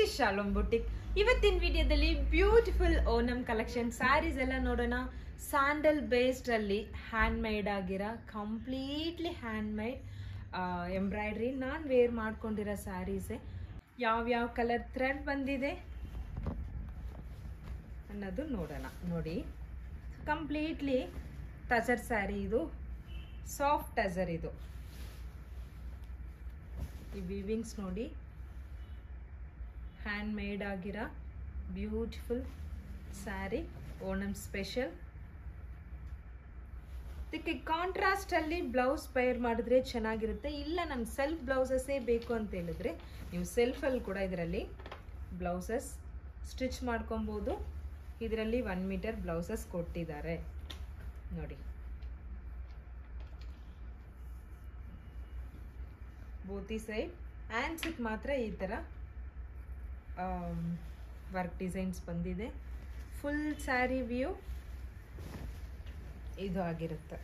is Shalom Boutique. ಇವತ್ತಿನ ವಿಡಿಯೋದಲ್ಲಿ beautiful Onam collection saris ಎಲ್ಲ ನೋಡೋಣ. ಸ್ಯಾಂಡಲ್ ಬೇಸ್ಡ್ ಅಲ್ಲಿ ಹ್ಯಾಂಡ್ ಮೇಡ್ ಆಗಿರೋ ಕಂಪ್ಲೀಟ್ಲಿ ಹ್ಯಾಂಡ್ ಮೇಡ್ ಎಂಬ್ರಾಯ್ಡ್ರಿ ನಾನು ವೇರ್ ಮಾಡ್ಕೊಂಡಿರೋ ಸ್ಯಾರೀಸೇ. ಯಾವ್ಯಾವ ಕಲರ್ ಥ್ರೆಡ್ ಬಂದಿದೆ ಅನ್ನೋದು ನೋಡೋಣ. ನೋಡಿ, ಕಂಪ್ಲೀಟ್ಲಿ ಟಸರ್ ಸ್ಯಾರಿ, ಇದು ಸಾಫ್ಟ್ ಟಸರ್. ಇದು ಈ ವೀವಿಂಗ್ಸ್ ನೋಡಿ, ಹ್ಯಾಂಡ್ ಮೇಡ್ ಆಗಿರೋ ಬ್ಯೂಟಿಫುಲ್ ಸ್ಯಾರಿ, ಓಣಂ ಸ್ಪೆಷಲ್. ಇದಕ್ಕೆ ಕಾಂಟ್ರಾಸ್ಟ್ ಅಲ್ಲಿ ಬ್ಲೌಸ್ ಪೇರ್ ಮಾಡಿದ್ರೆ ಚೆನ್ನಾಗಿರುತ್ತೆ. ಇಲ್ಲ ನಮ್ಗೆ ಸೆಲ್ಫ್ ಬ್ಲೌಸಸ್ಸೇ ಬೇಕು ಅಂತ ಹೇಳಿದ್ರೆ ನೀವು ಸೆಲ್ಫಲ್ಲಿ ಕೂಡ ಇದರಲ್ಲಿ ಬ್ಲೌಸಸ್ ಸ್ಟಿಚ್ ಮಾಡ್ಕೊಬೋದು. ಇದರಲ್ಲಿ 1 ಮೀಟರ್ ಬ್ಲೌಸಸ್ ಕೊಟ್ಟಿದ್ದಾರೆ ನೋಡಿ. ಬೋತಿ ಸೈಡ್ ಹ್ಯಾಂಡ್ಸಿಗೆ ಮಾತ್ರ ಈ ಥರ ವರ್ಕ್ ಡಿಸೈನ್ಸ್ ಬಂದಿದೆ. ಫುಲ್ ಸ್ಯಾರಿ ವ್ಯೂ ಇದು ಆಗಿರುತ್ತೆ.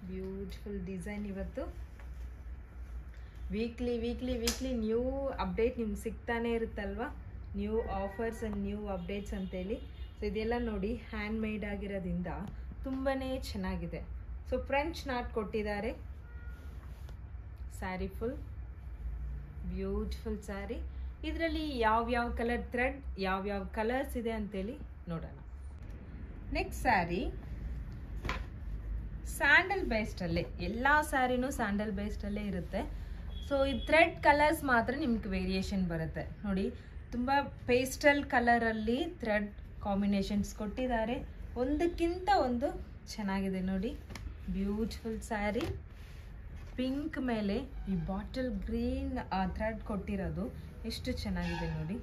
Beautiful design. ಇವತ್ತು ವೀಕ್ಲಿ ನ್ಯೂ ಅಪ್ಡೇಟ್ ನಿಮ್ಗೆ ಸಿಗ್ತಾನೆ ಇರುತ್ತಲ್ವ, new offers and new updates ಅಂತೇಳಿ. ಸೊ ಇದೆಲ್ಲ ನೋಡಿ ಹ್ಯಾಂಡ್ ಮೇಡ್ ಆಗಿರೋದ್ರಿಂದ ತುಂಬಾ ಚೆನ್ನಾಗಿದೆ. ಸೊ ಫ್ರೆಂಚ್ ನಾಟ್ ಕೊಟ್ಟಿದ್ದಾರೆ. Sari full beautiful sari. ಇದರಲ್ಲಿ ಯಾವ್ಯಾವ ಕಲರ್ ಥ್ರೆಡ್, ಯಾವ್ಯಾವ ಕಲರ್ಸ್ ಇದೆ ಅಂತೇಳಿ ನೋಡೋಣ. ನೆಕ್ಸ್ಟ್ ಸ್ಯಾರಿ ಸ್ಯಾಂಡಲ್ ಬೇಸ್ಡಲ್ಲೇ, ಎಲ್ಲ ಸ್ಯಾರಿನೂ ಸ್ಯಾಂಡಲ್ ಬೇಸ್ಡಲ್ಲೇ ಇರುತ್ತೆ. ಸೊ ಈ ಥ್ರೆಡ್ ಕಲರ್ಸ್ ಮಾತ್ರ ನಿಮ್ಗೆ ವೇರಿಯೇಷನ್ ಬರುತ್ತೆ ನೋಡಿ. ತುಂಬ ಪೇಸ್ಟಲ್ ಕಲರಲ್ಲಿ ಥ್ರೆಡ್ ಕಾಂಬಿನೇಷನ್ಸ್ ಕೊಟ್ಟಿದ್ದಾರೆ. ಒಂದಕ್ಕಿಂತ ಒಂದು ಚೆನ್ನಾಗಿದೆ ನೋಡಿ. ಬ್ಯೂಟಿಫುಲ್ ಸ್ಯಾರಿ, ಪಿಂಕ್ ಮೇಲೆ ಈ ಬಾಟಲ್ ಗ್ರೀನ್ ಥ್ರೆಡ್ ಕೊಟ್ಟಿರೋದು ಎಷ್ಟು ಚೆನ್ನಾಗಿದೆ ನೋಡಿ.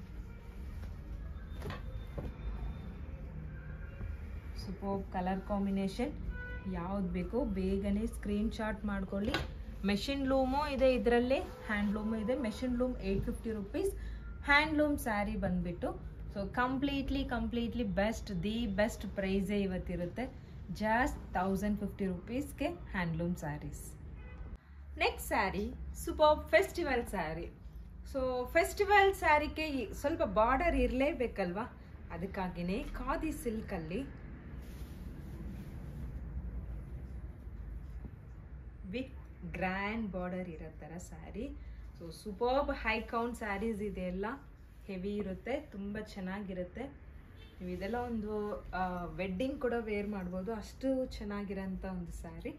Super colour combination. ಯಾವ್ದು ಬೇಕೋ ಬೇಗನೆ ಸ್ಕ್ರೀನ್ ಶಾಟ್ ಮಾಡ್ಕೊಳ್ಳಿ. ಮೆಷಿನ್ ಲೂಮು ಇದೆ ಇದರಲ್ಲಿ, ಹ್ಯಾಂಡ್ಲೂಮು ಇದೆ. Machine loom 850 rupees, handloom sari ಬಂದ್ಬಿಟ್ಟು ಸೊ ಕಂಪ್ಲೀಟ್ಲಿ ಬೆಸ್ಟ್ ಪ್ರೈಸೇ ಇವತ್ತಿರುತ್ತೆ. ಜಸ್ಟ್ 1050 ರುಪೀಸ್ಗೆ handloom saris. Next sari super festival sari. So festival ಸ್ಯಾರಿಗೆ ಸ್ವಲ್ಪ ಬಾರ್ಡರ್ ಇರಲೇಬೇಕಲ್ವಾ, ಅದಕ್ಕಾಗಿನೇ ಖಾದಿ ಸಿಲ್ಕಲ್ಲಿ ವಿತ್ ಗ್ರ್ಯಾಂಡ್ ಬಾರ್ಡರ್ ಇರೋ ಥರ sari. So superb high count saris ಇದೆಲ್ಲ ಹೆವಿ ಇರುತ್ತೆ, ತುಂಬ ಚೆನ್ನಾಗಿರುತ್ತೆ. ನೀವು ಇದೆಲ್ಲ ಒಂದು ವೆಡ್ಡಿಂಗ್ ಕೂಡ ವೇರ್ ಮಾಡ್ಬೋದು, ಅಷ್ಟು ಚೆನ್ನಾಗಿರೋಂಥ ಒಂದು ಸ್ಯಾರಿ.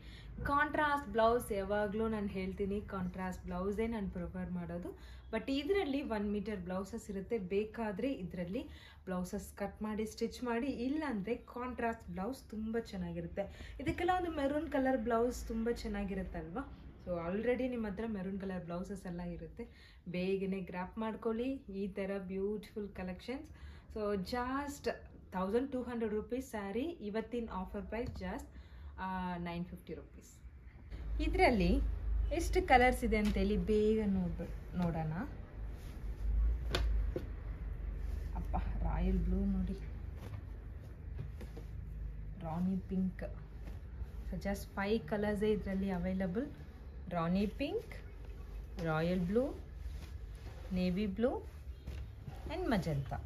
ಕಾಂಟ್ರಾಸ್ಟ್ ಬ್ಲೌಸ್ ಯಾವಾಗಲೂ ನಾನು ಹೇಳ್ತೀನಿ, ಕಾಂಟ್ರಾಸ್ಟ್ ಬ್ಲೌಸೇ ನಾನು ಪ್ರಿಫರ್ ಮಾಡೋದು. ಬಟ್ ಇದರಲ್ಲಿ 1 ಮೀಟರ್ ಬ್ಲೌಸಸ್ ಇರುತ್ತೆ. ಬೇಕಾದರೆ ಇದರಲ್ಲಿ ಬ್ಲೌಸಸ್ ಕಟ್ ಮಾಡಿ ಸ್ಟಿಚ್ ಮಾಡಿ, ಇಲ್ಲಾಂದರೆ ಕಾಂಟ್ರಾಸ್ಟ್ ಬ್ಲೌಸ್ ತುಂಬ ಚೆನ್ನಾಗಿರುತ್ತೆ. ಇದಕ್ಕೆಲ್ಲ ಒಂದು ಮೆರೂನ್ ಕಲರ್ ಬ್ಲೌಸ್ ತುಂಬ ಚೆನ್ನಾಗಿರುತ್ತಲ್ವ. ಸೊ ಆಲ್ರೆಡಿ ನಿಮ್ಮ ಹತ್ರ ಮೆರೂನ್ ಕಲರ್ ಬ್ಲೌಸಸ್ ಎಲ್ಲ ಇರುತ್ತೆ. ಬೇಗನೆ ಗ್ರಾಪ್ ಮಾಡ್ಕೊಳ್ಳಿ ಈ ಥರ beautiful collections. So ಜಾಸ್ಟ್ 1200 rupees sari. ಇವತ್ತಿನ ಆಫರ್ ಪ್ರೈಸ್ ಜಾಸ್ಟ್ 950 ರುಪೀಸ್. ಇದರಲ್ಲಿ ಎಷ್ಟು ಕಲರ್ಸ್ ಇದೆ ಅಂತೇಳಿ ಬೇಗ ನೋಡೋಣ. ಅಪ್ಪ, ರಾಯಲ್ ಬ್ಲೂ ನೋಡಿ, ರಾಣಿ ಪಿಂಕ್. ಸೊ ಜಸ್ಟ್ 5 ಕಲರ್ಸೇ ಇದರಲ್ಲಿ available. Rani pink, royal blue, navy blue and magenta.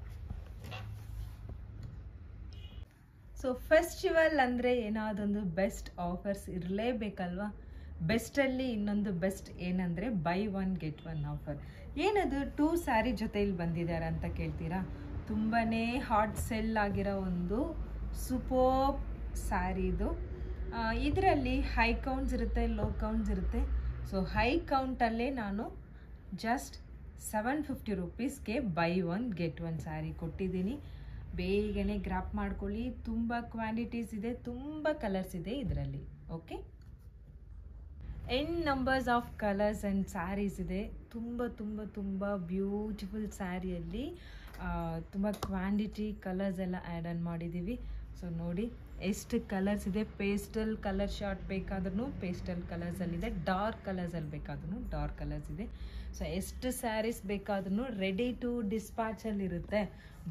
So festival ಅಂದರೆ ಏನಾದೊಂದು ಬೆಸ್ಟ್ ಆಫರ್ಸ್ ಇರಲೇಬೇಕಲ್ವಾ. ಬೆಸ್ಟಲ್ಲಿ ಇನ್ನೊಂದು ಬೆಸ್ಟ್ ಏನಂದರೆ ಬೈ 1 get 1 ಆಫರ್. ಏನದು 2 ಸ್ಯಾರಿ ಜೊತೆಯಲ್ಲಿ ಬಂದಿದ್ದಾರೆ ಅಂತ ಕೇಳ್ತೀರಾ? ತುಂಬಾ ಹಾಟ್ ಸೆಲ್ ಆಗಿರೋ ಒಂದು ಸೂಪರ್ ಸ್ಯಾರಿ ಇದು. ಇದರಲ್ಲಿ ಹೈ ಕೌಂಟ್ಸ್ ಇರುತ್ತೆ, ಲೋ ಕೌಂಟ್ಸ್ ಇರುತ್ತೆ. ಸೊ ಹೈ ಕೌಂಟಲ್ಲೇ ನಾನು ಜಸ್ಟ್ 750 ರುಪೀಸ್ಗೆ ಬೈ 1 get 1 ಸ್ಯಾರಿ ಕೊಟ್ಟಿದ್ದೀನಿ. ಬೇಗನೆ ಗ್ರಾಪ್ ಮಾಡ್ಕೊಳ್ಳಿ. ತುಂಬ ಕ್ವಾಂಟಿಟೀಸ್ ಇದೆ, ತುಂಬ ಕಲರ್ಸ್ ಇದೆ ಇದರಲ್ಲಿ. Okay, numbers of colours and sarees ಇದೆ. ತುಂಬ ಬ್ಯೂಟಿಫುಲ್ ಸ್ಯಾರಿಯಲ್ಲಿ ತುಂಬ ಕ್ವಾಂಟಿಟಿ ಕಲರ್ಸ್ ಎಲ್ಲ ಆ್ಯಡ್ ಆನ್ ಮಾಡಿದ್ದೀವಿ. ಸೊ ನೋಡಿ ಎಷ್ಟು ಕಲರ್ಸ್ ಇದೆ. ಪೇಸ್ಟಲ್ ಕಲರ್ ಶಾರ್ಟ್ ಬೇಕಾದ್ರೂ ಪೇಸ್ಟಲ್ ಕಲರ್ಸಲ್ಲಿದೆ, ಡಾರ್ಕ್ ಕಲರ್ಸಲ್ಲಿ ಬೇಕಾದ್ರೂ ಡಾರ್ಕ್ ಕಲರ್ಸ್ ಇದೆ. ಸೊ ಎಷ್ಟು ಸ್ಯಾರೀಸ್ ಬೇಕಾದ್ರೂ ರೆಡಿ ಟು ಡಿಸ್ಪ್ಯಾಚಲ್ಲಿ ಇರುತ್ತೆ.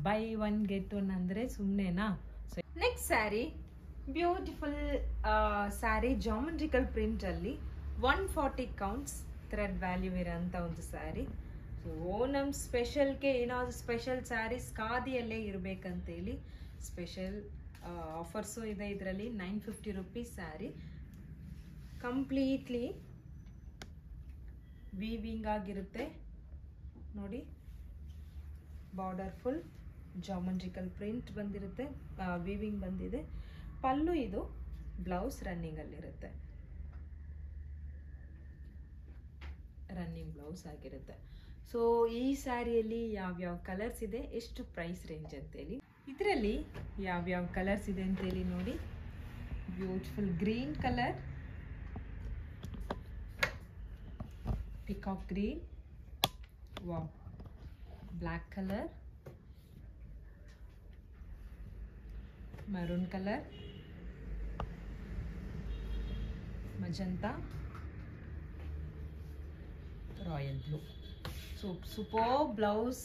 ಬೈ 1 get 1 ಅಂದರೆ ಸುಮ್ಮನೆನಾ? So next sari beautiful sari geometrical ಪ್ರಿಂಟಲ್ಲಿ 140 ಕೌಂಟ್ಸ್ ಥ್ರೆಡ್ ವ್ಯಾಲ್ಯೂ ಇರೋಂಥ ಒಂದು ಸ್ಯಾರಿ. ಸೊ ಓಣಂ ಸ್ಪೆಷಲ್ಗೆ ಏನಾದರೂ ಸ್ಪೆಷಲ್ ಸ್ಯಾರೀಸ್ ಖಾದಿಯಲ್ಲೇ ಇರಬೇಕಂತೇಳಿ ಸ್ಪೆಷಲ್ ಆಫರ್ಸು ಇದೆ ಇದರಲ್ಲಿ. 950 ರುಪೀಸ್ ಸ್ಯಾರಿ, ಕಂಪ್ಲೀಟ್ಲಿ ವೀವಿಂಗ್ ಆಗಿರುತ್ತೆ ನೋಡಿ. ಬಾರ್ಡರ್ ಫುಲ್ ಜಾಮೆಟ್ರಿಕಲ್ ಪ್ರಿಂಟ್ ಬಂದಿರುತ್ತೆ, ವೀವಿಂಗ್ ಬಂದಿದೆ. ಪಲ್ಲು ಇದು, ಬ್ಲೌಸ್ ರನ್ನಿಂಗಲ್ಲಿರುತ್ತೆ, ರನ್ನಿಂಗ್ ಬ್ಲೌಸ್ ಆಗಿರುತ್ತೆ. ಸೊ ಈ ಸ್ಯಾರಿಯಲ್ಲಿ ಯಾವ್ಯಾವ ಕಲರ್ಸ್ ಇದೆ, ಎಷ್ಟು ಪ್ರೈಸ್ ರೇಂಜ್ ಅಂತೇಳಿ, ಇದರಲ್ಲಿ ಯಾವ್ಯಾವ ಕಲರ್ಸ್ ಇದೆ ಅಂತೇಳಿ ನೋಡಿ. Beautiful green colour, peacock green, wow, black colour, maroon color, magenta, royal blue. So superb blouse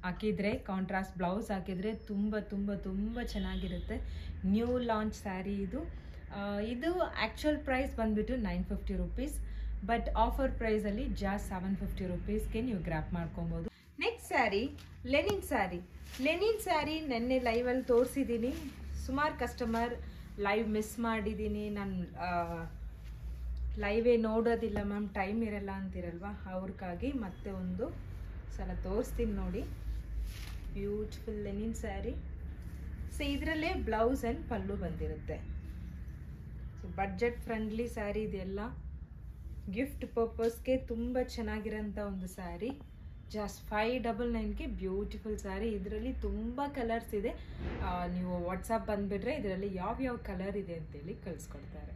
ಹಾಕಿದ್ರೆ, ಕಾಂಟ್ರಾಸ್ಟ್ ಬ್ಲೌಸ್ ಹಾಕಿದ್ರೆ ತುಂಬ ತುಂಬ ತುಂಬ ಚೆನ್ನಾಗಿರುತ್ತೆ. ನ್ಯೂ ಲಾಂಚ್ ಸ್ಯಾರಿ ಇದು. ಇದು ಆ್ಯಕ್ಚುಯಲ್ ಪ್ರೈಸ್ ಬಂದುಬಿಟ್ಟು 950 ರುಪೀಸ್, ಬಟ್ ಆಫರ್ ಪ್ರೈಸಲ್ಲಿ ಜಾಸ್ಟ್ 750 ರುಪೀಸ್ಗೆ ನೀವು ಗ್ರ್ಯಾಪ್ ಮಾಡ್ಕೊಬೋದು. Next sari Lenin sari. Lenin sari ನೆನ್ನೆ ಲೈವಲ್ಲಿ ತೋರಿಸಿದ್ದೀನಿ. ಸುಮಾರು ಕಸ್ಟಮರ್ ಲೈವ್ ಮಿಸ್ ಮಾಡಿದ್ದೀನಿ, ನಾನು ಲೈವೇ ನೋಡೋದಿಲ್ಲ ಮ್ಯಾಮ್, ಟೈಮ್ ಇರಲ್ಲ ಅಂತಿರಲ್ವ, ಅವ್ರಿಗಾಗಿ ಮತ್ತೆ ಒಂದು ಸಲ ತೋರಿಸ್ತೀನಿ ನೋಡಿ. Beautiful Lenin sari. ಸೊ ಇದರಲ್ಲೇ ಬ್ಲೌಸ್ ಆ್ಯಂಡ್ ಪಲ್ಲು ಬಂದಿರುತ್ತೆ. ಸೊ ಬಡ್ಜೆಟ್ ಫ್ರೆಂಡ್ಲಿ ಸ್ಯಾರಿ ಇದೆಲ್ಲ, ಗಿಫ್ಟ್ ಪರ್ಪಸ್ಗೆ ತುಂಬ ಚೆನ್ನಾಗಿರೋಂಥ ಒಂದು ಸ್ಯಾರಿ. ಜಸ್ಟ್ 599ಗೆ ಬ್ಯೂಟಿಫುಲ್ ಸ್ಯಾರಿ. ಇದರಲ್ಲಿ ತುಂಬ ಕಲರ್ಸ್ ಇದೆ. ನೀವು ವಾಟ್ಸಪ್ ಬಂದುಬಿಟ್ರೆ ಇದರಲ್ಲಿ ಯಾವ್ಯಾವ ಕಲರ್ ಇದೆ ಅಂತೇಳಿ ಕಳಿಸ್ಕೊಡ್ತಾರೆ.